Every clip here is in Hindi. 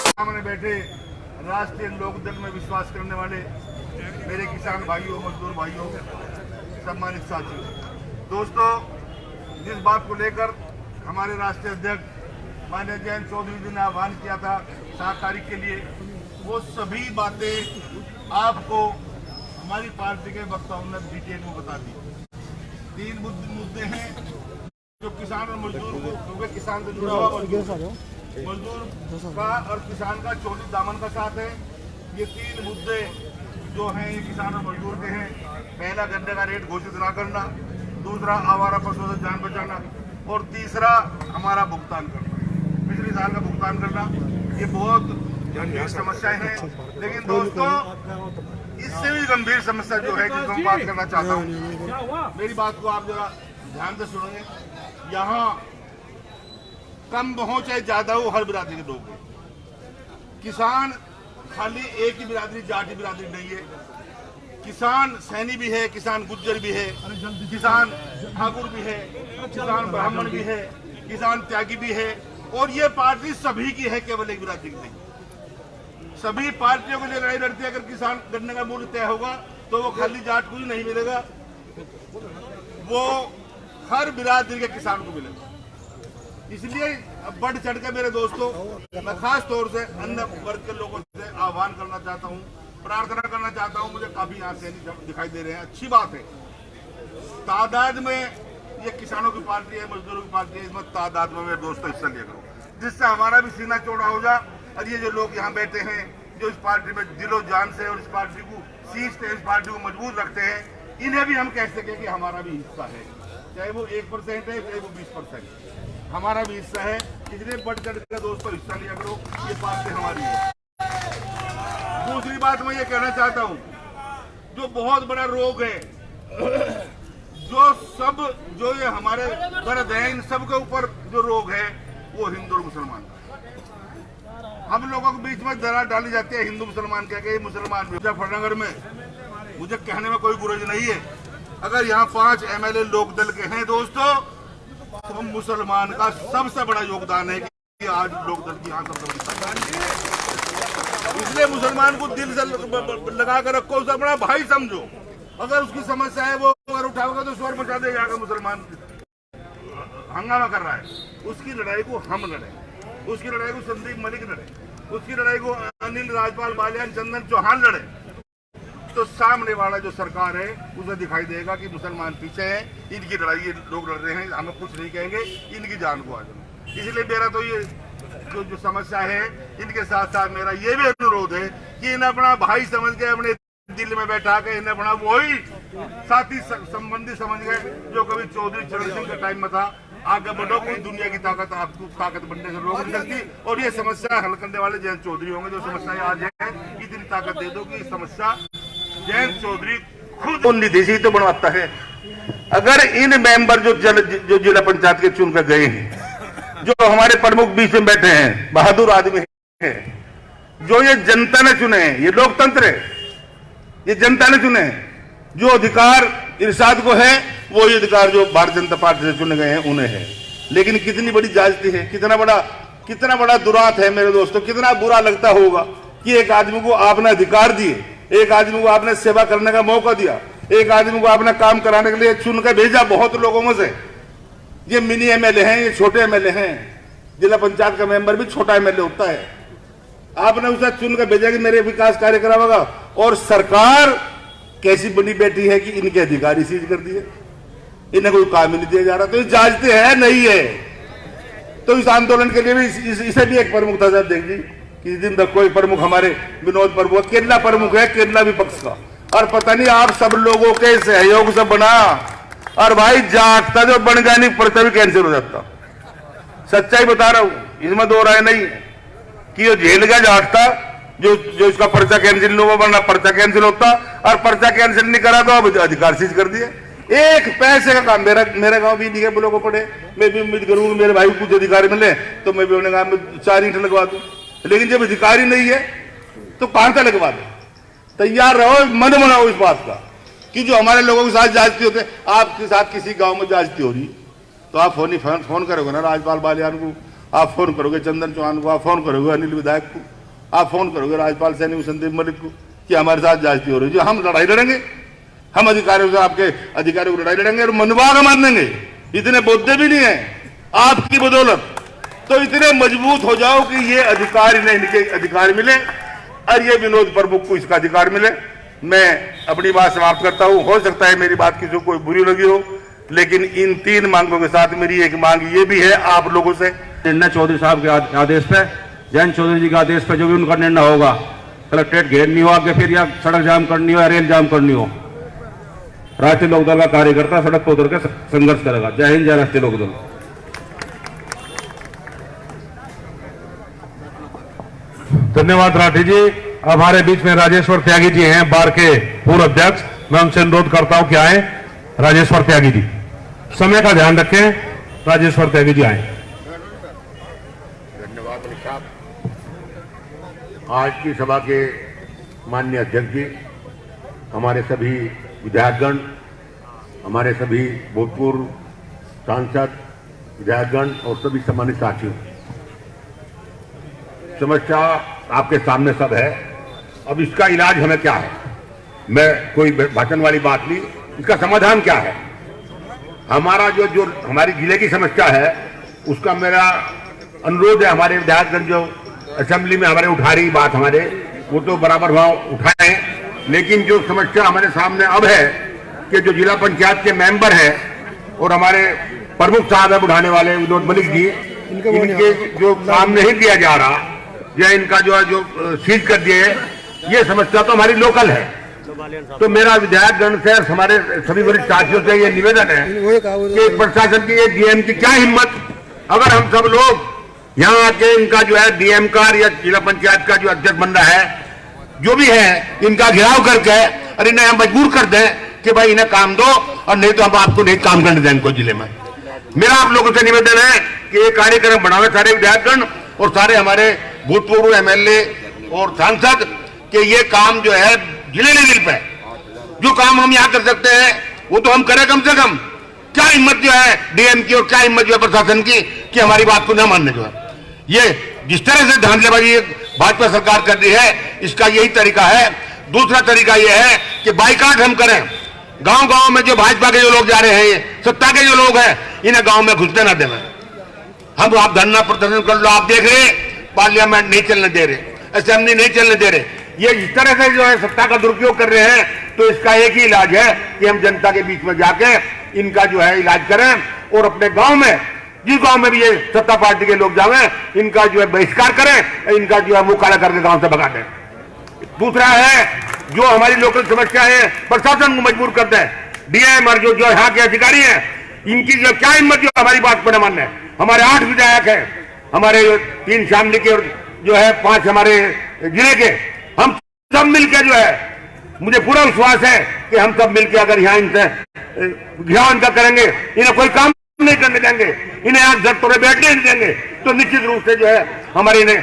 सामने बैठे राष्ट्रीय लोकदल में विश्वास करने वाले मेरे किसान भाइयों, मजदूर भाइयों, सम्मानित साथियों, दोस्तों, जिस बात को लेकर हमारे राष्ट्रीय अध्यक्ष माननीय जयंत चौधरी जी ने आह्वान किया था 7 तारीख के लिए, वो सभी बातें आपको हमारी पार्टी के वक्ताओं ने डिटेल में बता दी। 3 मुद्दे हैं जो किसान और मजदूर को, क्योंकि किसान से जुड़ा हुआ मजदूर का और किसान का चोली दामन का साथ है। ये 3 मुद्दे जो हैं ये किसान और मजदूर के हैं। पहला, गन्ने का रेट घोषित न करना, दूसरा आवारा पशुओं से जान बचाना, और तीसरा हमारा भुगतान करना, पिछले साल का भुगतान करना। ये बहुत गंभीर समस्याएं हैं, लेकिन दोस्तों इससे भी गंभीर समस्या जो है जिसको मैं बात करना चाहता हूँ, मेरी बात को आप जरा ध्यान से सुनेंगे। यहाँ कम हो चाहे ज्यादा हो, हर बिरादरी के लोग हैं। किसान खाली एक ही बिरादरी, जाति बिरादरी नहीं है। किसान सैनी भी है, किसान गुज्जर भी है, किसान ठाकुर भी है, किसान ब्राह्मण भी है, किसान त्यागी भी है, और ये पार्टी सभी की है, केवल एक बिरादरी की नहीं। सभी पार्टियों के लिए लड़ाई लड़ती है। अगर किसान गन्ने का मूल्य तय होगा तो वो खाली जाट को ही नहीं मिलेगा, वो हर बिरादरी के किसान को मिलेगा। इसलिए बढ़ चढ़ के मेरे दोस्तों, मैं खास तौर से अन्य वर्ग के लोगों से आह्वान करना चाहता हूँ, प्रार्थना करना चाहता हूँ। मुझे काफी यहाँ से दिखाई दे रहे हैं, अच्छी बात है। तादाद में ये किसानों की पार्टी है, मजदूरों की पार्टी है, इसमें तादाद में मेरे दोस्तों हिस्सा लिया करो, जिससे हमारा भी सीना चौड़ा हो जाए। और ये जो लोग यहाँ बैठे हैं, जो इस पार्टी में दिलो जान से और इस पार्टी को सींचते, इस पार्टी को मजबूत रखते हैं, इन्हें भी हम कह सकें कि हमारा भी हिस्सा है, चाहे वो 1% है, चाहे वो 20%, हमारा भी हिस्सा है। इसलिए बढ़ चढ़ कर दोस्तों हिस्सा लिया करो, ये पार्टी हमारी है। दूसरी बात मैं ये कहना चाहता हूँ, जो बहुत बड़ा रोग है, जो ये हमारे दर्द है, इन सब के ऊपर जो रोग है वो हिंदू और मुसलमान का। हम लोगों के बीच में दरार डाली जाती है हिंदू मुसलमान कह के, मुसलमान मुजफ्फरनगर में मुझे कहने में कोई गुरज नहीं है। अगर यहाँ 5 MLA लोकदल के हैं दोस्तों, तो मुसलमान का सबसे बड़ा योगदान है कि आज लोकदल की यहाँ सबसे बड़ी ताकत। इसलिए मुसलमान को दिल से लगा कर रखो, उसे अपना भाई समझो। अगर उसकी समस्या है वो अगर उठाओगे तो स्वर मचा देगा कि मुसलमान हंगामा कर रहा है। उसकी लड़ाई को हम लड़े, उसकी लड़ाई को संदीप मलिक लड़े, उसकी लड़ाई को अनिल राजपाल बालियान, चंदन चौहान लड़े, तो सामने वाला जो सरकार है उसे दिखाई देगा कि मुसलमान पीछे है, इनकी लड़ाई ये लोग लड़ रहे हैं, हमें कुछ नहीं कहेंगे, इनकी जान को आ जाए। इसलिए मेरा तो ये जो समस्या है, इनके साथ साथ मेरा ये भी अनुरोध है कि इन्हें अपना भाई समझ के अपने दिल में बैठा के इन्हें अपना वही साथी संबंधी समझ गए जो कभी चौधरी चरण सिंह के टाइम में था। आगे बढ़ो, कोई दुनिया की ताकत आपको ताकत बनने से रोक नहीं सकती, और ये समस्या हल करने वाले जयंत चौधरी होंगे। जो समस्याएं आज है, इतनी ताकत दे दो कि समस्या जयंत चौधरी खुद निधि से तो बनवाता है। अगर इन मेंबर जो जिला पंचायत के चुन कर गए हैं, जो हमारे प्रमुख बीच में बैठे हैं, बहादुर आदमी है, जो ये जनता ने चुने हैं, ये लोकतंत्र है, ये जनता ने चुने हैं। जो अधिकार इरशाद को है वो ये अधिकार जो भारतीय जनता पार्टी से चुने गए हैं उन्हें है। लेकिन कितनी बड़ी जायजती है, कितना बड़ा दुरात है मेरे दोस्तों। कितना बुरा लगता होगा कि एक आदमी को आपने अधिकार दिए, एक आदमी को आपने सेवा करने का मौका दिया, एक आदमी को आपने काम कराने के लिए चुन कर भेजा बहुत लोगों में से। ये मिनी MLA हैं, ये छोटे MLA हैं। जिला पंचायत का मेंबर भी छोटा MLA होता है। आपने उसे चुन कर भेजा कि मेरे विकास कार्य करावेगा, और सरकार कैसी बनी बैठी है कि इनके अधिकारी सीज कर दिए, इन्हें कोई काम ही नहीं दिया जा रहा। तो ये जांचते हैं नहीं है। तो इस आंदोलन के लिए भी इसे भी एक प्रमुख था। देख जी, किसी दिन तक कोई प्रमुख हमारे विनोद प्रमुख, केरला प्रमुख है, केरला विपक्ष का, और पता नहीं आप सब लोगों के सहयोग से बना, और भाई जागता जो बन गया नहीं, पर्चा भी कैंसिल हो जाता। सच्चाई बता रहा हूं, इसमें 2 राय नहीं है कि ये झेल गया जागता, जो इसका पर्चा कैंसिल नहीं हुआ, वरना पर्चा कैंसिल होता, और पर्चा कैंसिल नहीं करा तो अब अधिकार सीज कर दिए। एक पैसे का काम मेरे गांव भी निगम लोगों को पड़े, मैं भी उम्मीद करूंगा मेरे भाई को कुछ अधिकारी मिले तो मैं भी उन्हें गांव में 4 ईंट लगवा दूं। लेकिन जब अधिकारी नहीं है तो कहां से लगवा दे। तैयार रहो, मन बनाओ इस बात का कि जो हमारे लोगों के साथ जांचती होते, आपके साथ किसी गांव में जांचती हो रही तो आप फोन करोगे ना राजपाल बालियान को, आप फोन करोगे चंदन चौहान को, आप फोन करोगे अनिल विधायक को, आप फोन करोगे राज्यपाल सैनिक संदीप मलिक को कि हमारे साथ जांच हो रही है। जो हम लड़ाई लड़ेंगे, हम अधिकारियों से, आपके अधिकारियों को लड़ाई लड़ेंगे और मनवा मार देंगे। इतने बोधे भी नहीं है आपकी बदौलत, तो इतने मजबूत हो जाओ कि ये अधिकार इन्हें इनके अधिकार मिले और ये विनोद प्रमुख को इसका अधिकार मिले। मैं अपनी बात समाप्त करता हूं। हो सकता है मेरी बात किसी को कोई बुरी लगी हो, लेकिन इन 3 मांगों के साथ मेरी एक मांग ये भी है आप लोगों से। निर्णय चौधरी साहब के आदेश पे, जयंत चौधरी जी के आदेश पे जो भी उनका निर्णय होगा, कलेक्ट्रेट घेरनी हो आगे, फिर या सड़क जाम करनी हो या रेल जाम करनी हो, राष्ट्रीय लोकदल का कार्यकर्ता सड़क पर उतर के संघर्ष करेगा। जय हिंद, जय राष्ट्रीय लोकदल। धन्यवाद राठी जी। अब हमारे बीच में राजेश्वर त्यागी जी हैं, बार के पूर्व अध्यक्ष। मैं उनसे अनुरोध करता हूं कि आए राजेश्वर त्यागी जी। समय का ध्यान रखें, राजेश्वर त्यागी जी आए। धन्यवाद अली साहब। आज की सभा के माननीय अध्यक्ष जी, हमारे सभी विधायकगण, हमारे सभी भूतपूर्व सांसद, विधायकगण और सभी सम्मानित साथियों, समस्या आपके सामने सब है। अब इसका इलाज हमें क्या है? मैं कोई भाषण वाली बात नहीं, इसका समाधान क्या है? हमारा जो हमारी जिले की समस्या है उसका मेरा अनुरोध है, हमारे विधायकगण जो असेंबली में हमारे उठा रही बात, हमारे वो तो बराबर वहां उठाए, लेकिन जो समस्या हमारे सामने अब है कि जो जिला पंचायत के मेंबर हैं और हमारे प्रमुख साहब है उठाने वाले विनोद मलिक जी, इनके जो काम नहीं किया जा रहा या इनका जो है जो सीज कर दिए, ये समस्या तो हमारी लोकल है। तो मेरा विधायकगण से, हमारे सभी वरिष्ठ साथियों से ये निवेदन है कि प्रशासन की ये डीएम की क्या हिम्मत, अगर हम सब लोग यहाँ आके इनका जो है डीएम का या जिला पंचायत का जो अध्यक्ष बन रहा है, जो भी है, इनका घेराव करके और इन्हें हम मजबूर कर दें कि भाई इन्हें काम दो और नहीं तो हम आपको नहीं काम करने दें इनको जिले में। मेरा आप लोगों से निवेदन है कि ये कार्यक्रम बनावे सारे विधायकगण और सारे हमारे भूतपूर्व एमएलए और सांसद, कि ये काम जो है जिले लेवल पे जो काम हम यहाँ कर सकते हैं वो तो हम करें कम से कम। क्या हिम्मत जो है डीएम की और क्या हिम्मत जो है प्रशासन की कि हमारी बात को न मानने जो है। ये जिस तरह से धांधलेबाजी भाजपा सरकार कर रही है, इसका यही तरीका है। दूसरा तरीका यह है कि बाइकाट हम करें, गांव गांव में जो भाजपा के जो लोग जा रहे हैं, सत्ता के जो लोग हैं, इन्हें गांव में घुसने ना देना। हम आप धरना प्रदर्शन कर लो, आप देख रहे पार्लियामेंट नहीं चलने दे रहे, असेंबली नहीं चलने दे रहे, ये इस तरह से जो है सत्ता का दुरुपयोग कर रहे हैं। तो इसका एक ही इलाज है कि हम जनता के बीच में जाके इनका जो है इलाज करें और अपने गांव में, जिस गांव में भी ये सत्ता पार्टी के लोग जावे, इनका जो है बहिष्कार करें, इनका जो है मुंह काला करके गांव से भगा दें। दूसरा है जो हमारी लोकल समस्या है, प्रशासन को मजबूर कर दें। डीएम और जो यहाँ के अधिकारी हैं, इनकी जो क्या हिम्मत जो हमारी बात पर न मानने। हमारे 8 विधायक हैं, हमारे 3 शामली के और जो है 5 हमारे जिले के, हम सब मिलकर जो है, मुझे पूरा विश्वास है कि हम सब मिलकर अगर यहाँ इनसे घिराव इनका करेंगे, इन्हें कोई काम नहीं करने देंगे, इन्हें आज घर तोड़े बैठने नहीं देंगे, तो निश्चित रूप से जो है हमारे इन्हें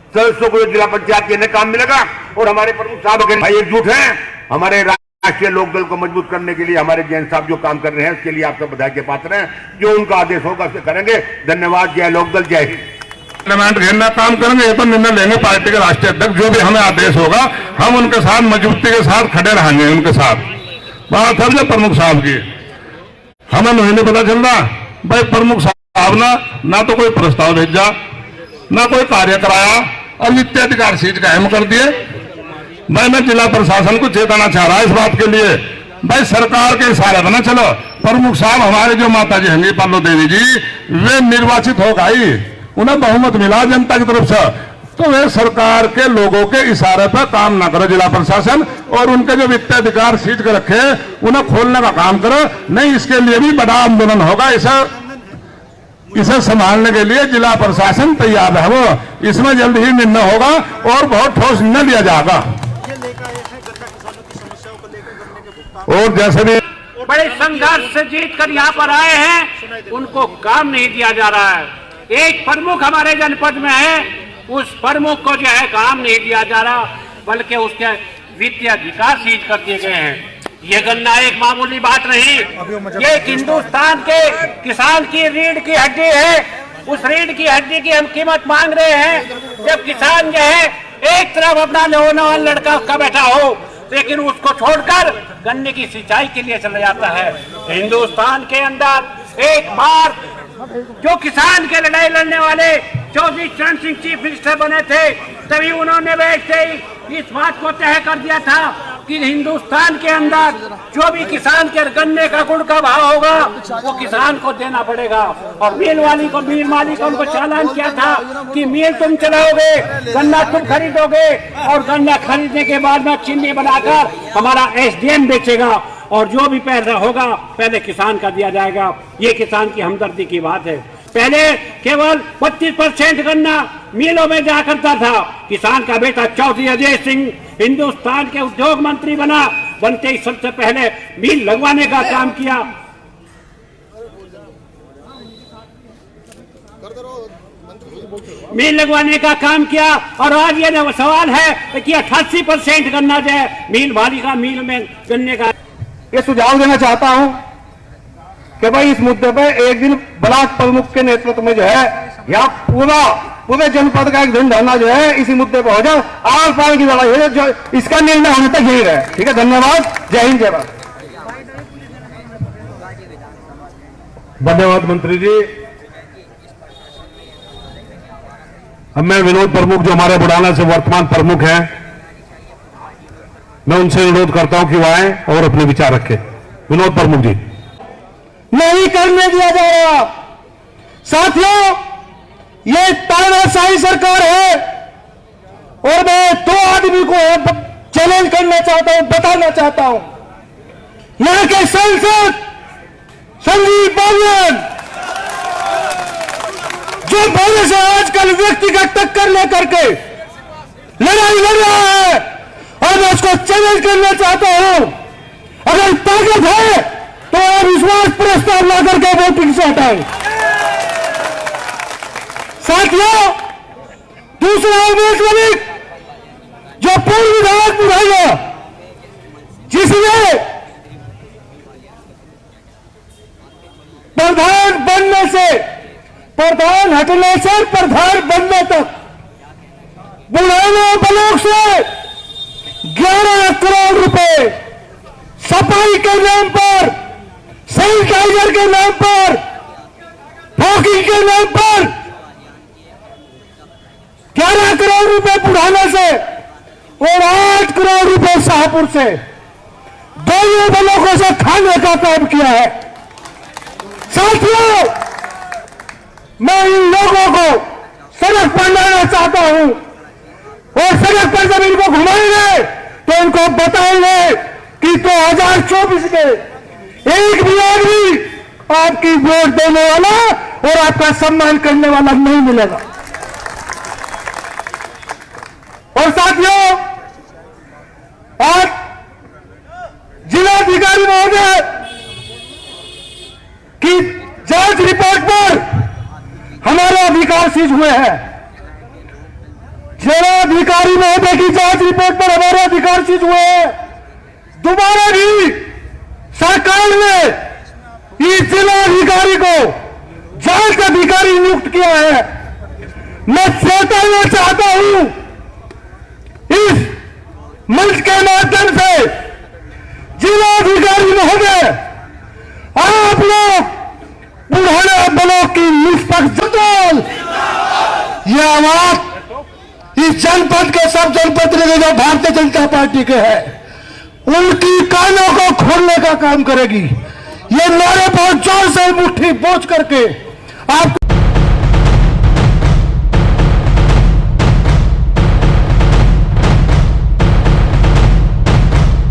सदस्यों को जिला पंचायत के इन्हें काम मिलेगा और हमारे प्रमुख साहब के भाई एकजुट हैं। हमारे राष्ट्रीय लोकदल को मजबूत करने के लिए हमारे जैन साहब जो काम कर रहे हैं, उसके लिए आप सब बधाई के पात्र हैं। जो उनका आदेश होगा उसे करेंगे। धन्यवाद। जय लोकदल, जय हिंद। पार्लियामेंट घेरना काम करेंगे, ये तो निर्णय लेंगे पार्टी के राष्ट्रीय अध्यक्ष। जो भी हमें आदेश होगा हम उनके साथ मजबूती के साथ खड़े रहेंगे। उनके साथ बात है जो प्रमुख साहब की, हमें नहीं पता चल रहा भाई प्रमुख साहब ना तो कोई प्रस्ताव भेजा, ना कोई कार्य कराया और वित्ताधिकार सीट कायम कर दिए। भाई मैं जिला प्रशासन को चेताना चाह रहा है इस बात के लिए, भाई सरकार के इशारे पर ना चलो। प्रमुख साहब हमारे जो माता जी हैं पार्लो देवी जी, वे निर्वाचित हो गई, उन्हें बहुमत मिला जनता की तरफ से, तो वे सरकार के लोगों के इशारे पर काम ना करो जिला प्रशासन, और उनके जो वित्ताधिकार सीट कर रखे उन्हें खोलने का काम करो। नहीं, इसके लिए भी बड़ा आंदोलन होगा। इसे संभालने के लिए जिला प्रशासन तैयार है, वो इसमें जल्द ही निर्णय होगा और बहुत ठोस निर्णय लिया जाएगा। और जैसे भी बड़े संघर्ष से जीत कर यहाँ पर आए हैं, उनको काम नहीं दिया जा रहा है। एक प्रमुख हमारे जनपद में है, उस प्रमुख को जो है काम नहीं दिया जा रहा, बल्कि उसके वित्तीय अधिकार सीज कर दिए गए हैं। ये गन्ना एक मामूली बात नहीं, ये हिंदुस्तान के किसान की रीढ़ की हड्डी है। उस रीढ़ की हड्डी की हम कीमत मांग रहे हैं। जब किसान जो है एक तरफ अपना नौजवान लड़का उसका बैठा हो, लेकिन उसको छोड़कर गन्ने की सिंचाई के लिए चला जाता है। हिंदुस्तान के अंदर एक बार जो किसान के लड़ाई लड़ने वाले चौधरी चरण सिंह चीफ मिनिस्टर बने थे, तभी उन्होंने बैठते ही इस बात को तय कर दिया था कि हिंदुस्तान के अंदर जो भी किसान के गन्ने का गुड़ का भाव होगा वो किसान को देना पड़ेगा। और मिल मालिक को चालान किया था कि मिल तुम चलाओगे, गन्ना तुम खरीदोगे और गन्ना खरीदने के बाद में चीनी बनाकर हमारा एसडीएम बेचेगा और जो भी पैसा होगा पहले किसान का दिया जाएगा। ये किसान की हमदर्दी की बात है। पहले केवल 32% गन्ना मिलों में जा करता था। किसान का बेटा चौधरी अजय सिंह हिंदुस्तान के उद्योग मंत्री बनते ही सबसे पहले मिल लगवाने का काम किया। मिल लगवाने का काम किया और आज ये सवाल है कि 88% गन्ना जो है मिल में गन्ने का। ये सुझाव देना चाहता हूं कि भाई इस मुद्दे पे एक दिन ब्लॉक प्रमुख के नेतृत्व में जो है यहाँ पूरे जनपद का एक दिन धरना जो है इसी मुद्दे पे हो जाए। आर पार की लड़ाई है, जो इसका निर्णय होने तक यही रहे। ठीक है, धन्यवाद। जय हिंद, जय भारत। धन्यवाद मंत्री जी। अब मैं विनोद प्रमुख जो हमारे बुढ़ाना से वर्तमान प्रमुख हैं, मैं उनसे अनुरोध करता हूं कि वो आए और अपने विचार रखें। विनोद प्रमुख जी। नहीं करने दिया जा रहा। साथियों, ये तानाशाही सरकार है और मैं दो आदमी को चैलेंज करना चाहता हूं, बताना चाहता हूं। यहां के सांसद संजीव बालियान जो पहले से आजकल व्यक्तिगत टक्कर लेकर के लड़ाई लड़ रहा है और मैं उसको चैलेंज करना चाहता हूं, अगर ताकत है तो विश्वास प्रस्ताव ला करके वोटिंग से हटाएं। साथियों, दूसरा उमेश मलिक जो पूर्व विधायक बुढ़ाया, जिसने प्रधान बनने से प्रधान हटने से प्रधान बनने तक बुढ़ाना ब्लॉक से 11 करोड़ रुपए सफाई के नाम पर, सैनिटाइजर के नाम पर, फॉगिंग के नाम पर 11 करोड़ रुपए बुढ़ाना से और 8 करोड़ रुपए शाहपुर से दोनों ब्लॉकों से खाने का काम किया है। साथियों, मैं इन लोगों को सड़क पर लाना चाहता हूं और सड़क पर जब इनको घुमाएंगे तो इनको बताएंगे कि 2024 में एक भी आदमी आपकी वोट देने वाला और आपका सम्मान करने वाला नहीं मिलेगा। और साथियों, आज जिलाधिकारी महोदय की जांच रिपोर्ट पर हमारे अधिकार सीज हुए हैं। जिलाधिकारी महोदय की जांच रिपोर्ट पर हमारे अधिकार सीज हुए हैं। दोबारा भी सरकार ने इस जिलाधिकारी को जांच अधिकारी नियुक्त किया है। मैं चेतावनी चाहता हूं इस मंच के माध्यम से, जिलाधिकारी महोदय, आप लोग बुढ़ाना ब्लॉक की निष्पक्ष यह आवाज इस जनपद के सब जनप्रतिनिधि जो भारतीय जनता पार्टी के हैं उनकी कानों को खोलने का काम करेगी। ये नारे बहुत जोर से मुट्ठी बोझ करके आपको